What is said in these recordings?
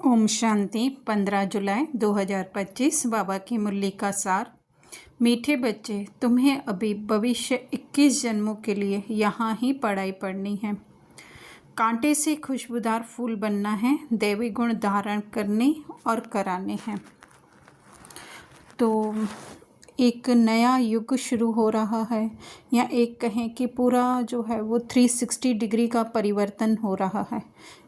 ओम शांति 15 जुलाई 2025 बाबा की मुरली का सार। मीठे बच्चे, तुम्हें अभी भविष्य 21 जन्मों के लिए यहाँ ही पढ़ाई पढ़नी है। कांटे से खुशबूदार फूल बनना है, दैवी गुण धारण करने और कराने हैं। तो एक नया युग शुरू हो रहा है, या एक कहें कि पूरा जो है वो 360 डिग्री का परिवर्तन हो रहा है,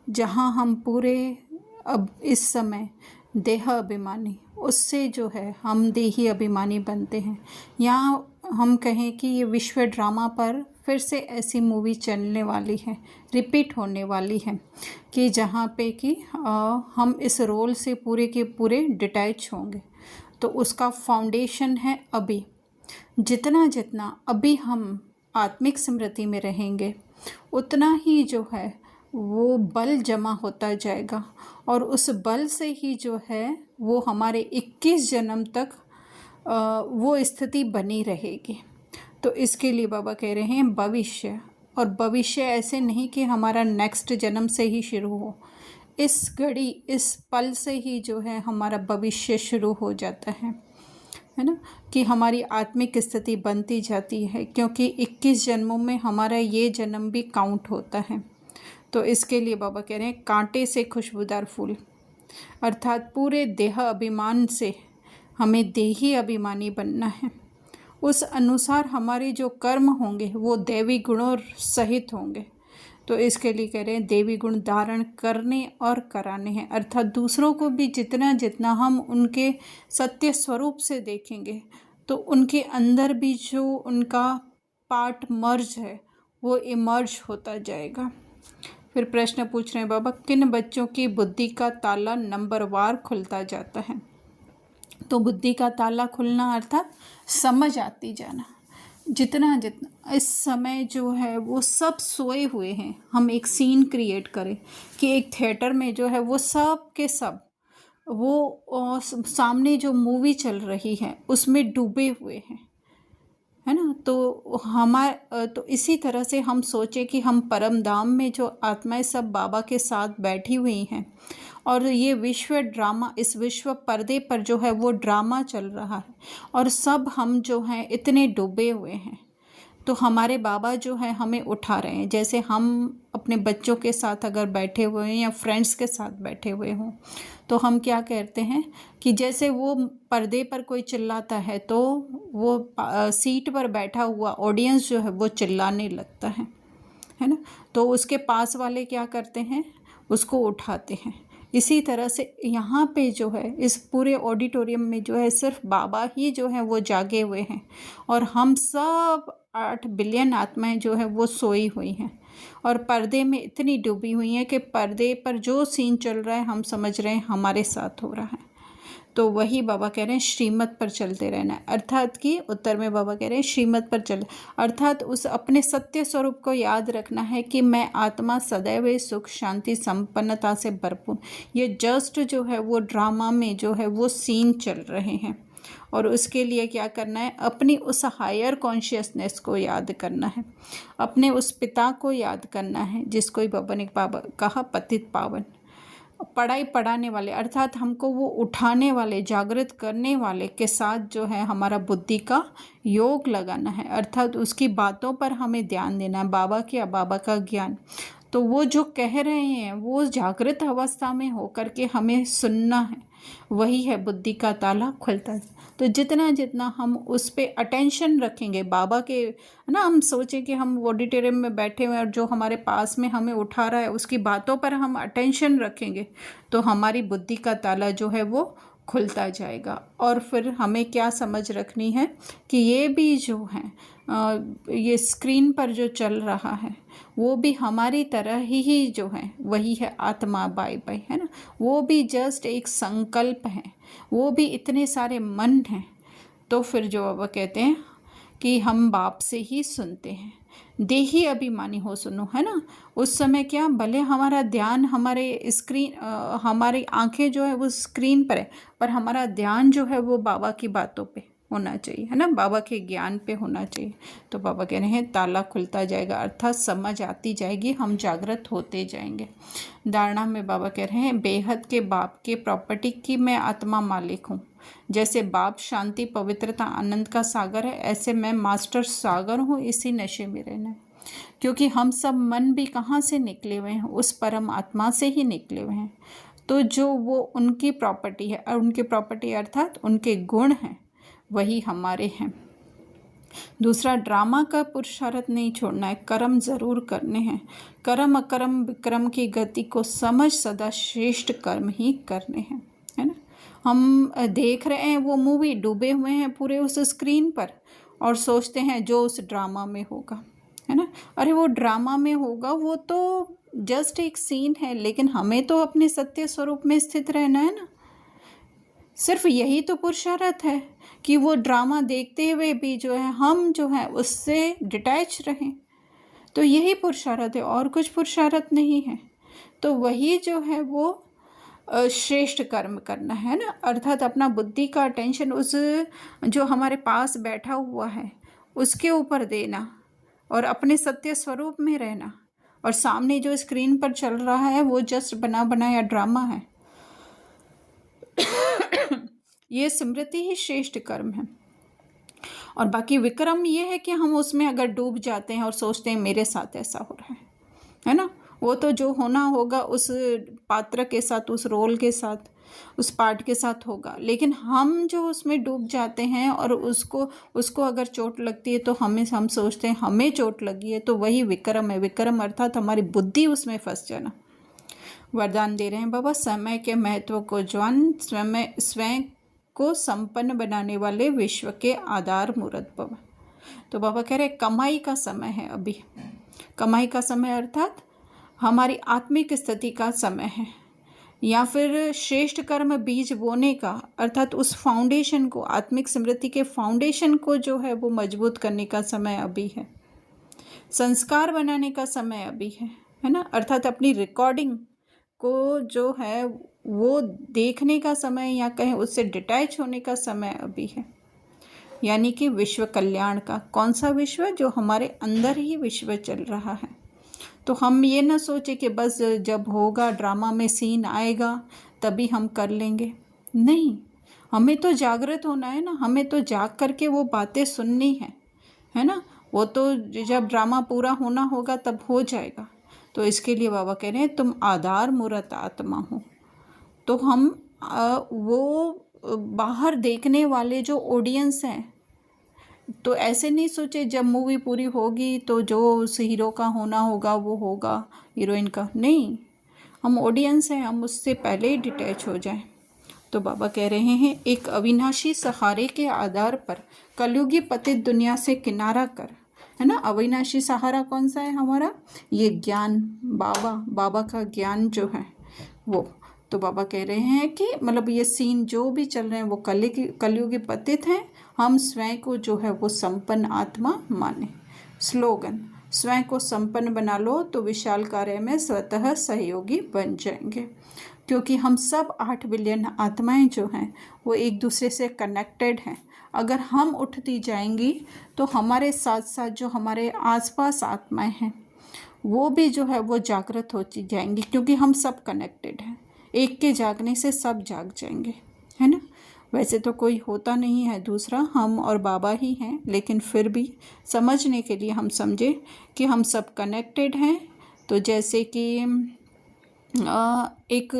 जहाँ हम पूरे अब इस समय देह अभिमानी उससे जो है हम देही अभिमानी बनते हैं। यहाँ हम कहें कि ये विश्व ड्रामा पर फिर से ऐसी मूवी चलने वाली है, रिपीट होने वाली है कि जहाँ पे कि हम इस रोल से पूरे के पूरे डिटैच होंगे। तो उसका फाउंडेशन है अभी। जितना जितना अभी हम आत्मिक स्मृति में रहेंगे, उतना ही जो है वो बल जमा होता जाएगा, और उस बल से ही जो है वो हमारे 21 जन्म तक वो स्थिति बनी रहेगी। तो इसके लिए बाबा कह रहे हैं भविष्य, और भविष्य ऐसे नहीं कि हमारा नेक्स्ट जन्म से ही शुरू हो। इस घड़ी, इस पल से ही जो है हमारा भविष्य शुरू हो जाता है ना, कि हमारी आत्मिक स्थिति बनती जाती है, क्योंकि 21 जन्मों में हमारा ये जन्म भी काउंट होता है। तो इसके लिए बाबा कह रहे हैं कांटे से खुशबूदार फूल, अर्थात पूरे देह अभिमान से हमें देही अभिमानी बनना है। उस अनुसार हमारे जो कर्म होंगे वो देवी गुणों सहित होंगे। तो इसके लिए कह रहे हैं देवी गुण धारण करने और कराने हैं, अर्थात दूसरों को भी जितना जितना हम उनके सत्य स्वरूप से देखेंगे, तो उनके अंदर भी जो उनका पार्ट मर्ज है वो इमर्ज होता जाएगा। फिर प्रश्न पूछ रहे हैं बाबा, किन बच्चों की बुद्धि का ताला नंबरवार खुलता जाता है? तो बुद्धि का ताला खुलना अर्थात समझ आती जाना। जितना जितना इस समय जो है वो सब सोए हुए हैं, हम एक सीन क्रिएट करें कि एक थिएटर में जो है वो सब के सब वो सामने जो मूवी चल रही है उसमें डूबे हुए हैं, है ना। तो इसी तरह से हम सोचें कि हम परम धाम में जो आत्माएं सब बाबा के साथ बैठी हुई हैं, और ये विश्व ड्रामा, इस विश्व पर्दे पर जो है वो ड्रामा चल रहा है, और सब हम जो हैं इतने डूबे हुए हैं। तो हमारे बाबा जो है हमें उठा रहे हैं, जैसे हम अपने बच्चों के साथ अगर बैठे हुए हैं या फ्रेंड्स के साथ बैठे हुए हों, तो हम क्या कहते हैं कि जैसे वो पर्दे पर कोई चिल्लाता है तो वो सीट पर बैठा हुआ ऑडियंस जो है वो चिल्लाने लगता है ना। तो उसके पास वाले क्या करते हैं, उसको उठाते हैं। इसी तरह से यहाँ पे जो है इस पूरे ऑडिटोरियम में जो है सिर्फ बाबा ही जो है वो जागे हुए हैं, और हम सब 8 बिलियन आत्माएं जो है वो सोई हुई हैं, और पर्दे में इतनी डूबी हुई हैं कि पर्दे पर जो सीन चल रहा है हम समझ रहे हैं हमारे साथ हो रहा है। तो वही बाबा कह रहे हैं श्रीमत पर चलते रहना है, अर्थात कि उत्तर में बाबा कह रहे हैं श्रीमत पर चल, अर्थात उस अपने सत्य स्वरूप को याद रखना है कि मैं आत्मा सदैव सुख शांति संपन्नता से भरपूर। ये जस्ट जो है वो ड्रामा में जो है वो सीन चल रहे हैं, और उसके लिए क्या करना है, अपनी उस हायर कॉन्शियसनेस को याद करना है, अपने उस पिता को याद करना है जिसको बाबा ने कहा पतित पावन, पढ़ाई पढ़ाने वाले, अर्थात हमको वो उठाने वाले, जागृत करने वाले के साथ जो है हमारा बुद्धि का योग लगाना है, अर्थात उसकी बातों पर हमें ध्यान देना है, बाबा की बाबा का ज्ञान। तो वो जो कह रहे हैं वो जागृत अवस्था में होकर के हमें सुनना है, वही है बुद्धि का ताला खुलता है। तो जितना जितना हम उस पर अटेंशन रखेंगे बाबा के, ना, हम सोचें कि हम ऑडिटोरियम में बैठे हुए हैं और जो हमारे पास में हमें उठा रहा है उसकी बातों पर हम अटेंशन रखेंगे, तो हमारी बुद्धि का ताला जो है वो खुलता जाएगा। और फिर हमें क्या समझ रखनी है कि ये भी जो है ये स्क्रीन पर जो चल रहा है वो भी हमारी तरह ही जो है वही है आत्मा, बाय बाय, है ना। वो भी जस्ट एक संकल्प है, वो भी इतने सारे मन हैं। तो फिर जो बाबा कहते हैं कि हम बाप से ही सुनते हैं, देही अभिमानी हो सुनो, है ना। उस समय क्या, भले हमारा ध्यान हमारे स्क्रीन, हमारी आंखें जो है वो स्क्रीन पर है, पर हमारा ध्यान जो है वो बाबा की बातों पे, होना चाहिए, है ना, बाबा के ज्ञान पे होना चाहिए। तो बाबा कह रहे हैं ताला खुलता जाएगा, अर्थात समझ आती जाएगी, हम जागृत होते जाएंगे। धारणा में बाबा कह रहे हैं बेहद के बाप के प्रॉपर्टी की मैं आत्मा मालिक हूँ। जैसे बाप शांति पवित्रता आनंद का सागर है, ऐसे मैं मास्टर सागर हूँ, इसी नशे में रहना है। क्योंकि हम सब मन भी कहाँ से निकले हुए हैं, उस परम आत्मा से ही निकले हुए हैं। तो जो वो उनकी प्रॉपर्टी है, और उनकी प्रॉपर्टी अर्थात उनके गुण हैं, वही हमारे हैं। दूसरा, ड्रामा का पुरुषार्थ नहीं छोड़ना है, कर्म ज़रूर करने हैं। कर्म अकर्म विक्रम की गति को समझ सदा श्रेष्ठ कर्म ही करने हैं, है ना। हम देख रहे हैं वो मूवी, डूबे हुए हैं पूरे उस स्क्रीन पर और सोचते हैं जो उस ड्रामा में होगा, है ना। अरे वो ड्रामा में होगा, वो तो जस्ट एक सीन है, लेकिन हमें तो अपने सत्य स्वरूप में स्थित रहना है ना। सिर्फ यही तो पुरुषार्थ है कि वो ड्रामा देखते हुए भी जो है हम जो है उससे डिटैच रहें। तो यही पुरुषार्थ है, और कुछ पुरुषार्थ नहीं है। तो वही जो है वो श्रेष्ठ कर्म करना है ना, अर्थात अपना बुद्धि का अटेंशन उस जो हमारे पास बैठा हुआ है उसके ऊपर देना और अपने सत्य स्वरूप में रहना। और सामने जो स्क्रीन पर चल रहा है वो जस्ट बना बनाया ड्रामा है। ये स्मृति ही श्रेष्ठ कर्म है। और बाकी विक्रम ये है कि हम उसमें अगर डूब जाते हैं और सोचते हैं मेरे साथ ऐसा हो रहा है ना, वो तो जो होना होगा उस पात्र के साथ, उस रोल के साथ, उस पार्ट के साथ होगा। लेकिन हम जो उसमें डूब जाते हैं और उसको अगर चोट लगती है तो हम सोचते हैं हमें चोट लगी है, तो वही विक्रम है। विक्रम अर्थात हमारी बुद्धि उसमें फंस जाना। वरदान दे रहे हैं बाबा, समय के महत्व को जान, स्वयं को संपन्न बनाने वाले विश्व के आधार मूर्त भव। तो बाबा कह रहे हैं कमाई का समय है अभी। कमाई का समय अर्थात हमारी आत्मिक स्थिति का समय है, या फिर श्रेष्ठ कर्म बीज बोने का, अर्थात उस फाउंडेशन को, आत्मिक स्मृति के फाउंडेशन को जो है वो मजबूत करने का समय अभी है। संस्कार बनाने का समय अभी है ना, अर्थात अपनी रिकॉर्डिंग को जो है वो देखने का समय, या कहें उससे डिटैच होने का समय अभी है। यानी कि विश्व कल्याण का। कौन सा विश्व? जो हमारे अंदर ही विश्व चल रहा है। तो हम ये ना सोचे कि बस जब होगा, ड्रामा में सीन आएगा तभी हम कर लेंगे। नहीं, हमें तो जागृत होना है ना, हमें तो जाग करके वो बातें सुननी है ना। वो तो जब ड्रामा पूरा होना होगा तब हो जाएगा। तो इसके लिए बाबा कह रहे हैं तुम आधार मूर्त आत्मा हो। तो हम वो बाहर देखने वाले जो ऑडियंस हैं, तो ऐसे नहीं सोचे जब मूवी पूरी होगी तो जो उस हीरो का होना होगा वो होगा, हीरोइन का नहीं। हम ऑडियंस हैं, हम उससे पहले ही डिटैच हो जाएं। तो बाबा कह रहे हैं एक अविनाशी सहारे के आधार पर कलयुगी पतित दुनिया से किनारा कर, है ना। अविनाशी सहारा कौन सा है हमारा? ये ज्ञान, बाबा का ज्ञान जो है वो। तो बाबा कह रहे हैं कि मतलब ये सीन जो भी चल रहे हैं वो कलयुगी पतित हैं। हम स्वयं को जो है वो संपन्न आत्मा माने। स्लोगन, स्वयं को संपन्न बना लो तो विशाल कार्य में स्वतः सहयोगी बन जाएंगे। क्योंकि हम सब 8 बिलियन आत्माएं जो हैं वो एक दूसरे से कनेक्टेड हैं। अगर हम उठती जाएंगी तो हमारे साथ साथ जो हमारे आसपास आत्माएं हैं वो भी जो है वो जागृत होती जाएंगी, क्योंकि हम सब कनेक्टेड हैं। एक के जागने से सब जाग जाएंगे, है ना। वैसे तो कोई होता नहीं है दूसरा, हम और बाबा ही हैं, लेकिन फिर भी समझने के लिए हम समझे कि हम सब कनेक्टेड हैं। तो जैसे कि एक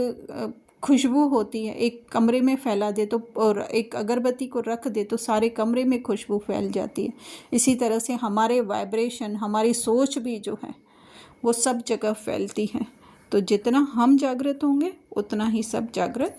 खुशबू होती है, एक कमरे में फैला दे तो, और एक अगरबत्ती को रख दे तो सारे कमरे में खुशबू फैल जाती है। इसी तरह से हमारे वाइब्रेशन, हमारी सोच भी जो है वो सब जगह फैलती है। तो जितना हम जागृत होंगे उतना ही सब जागृत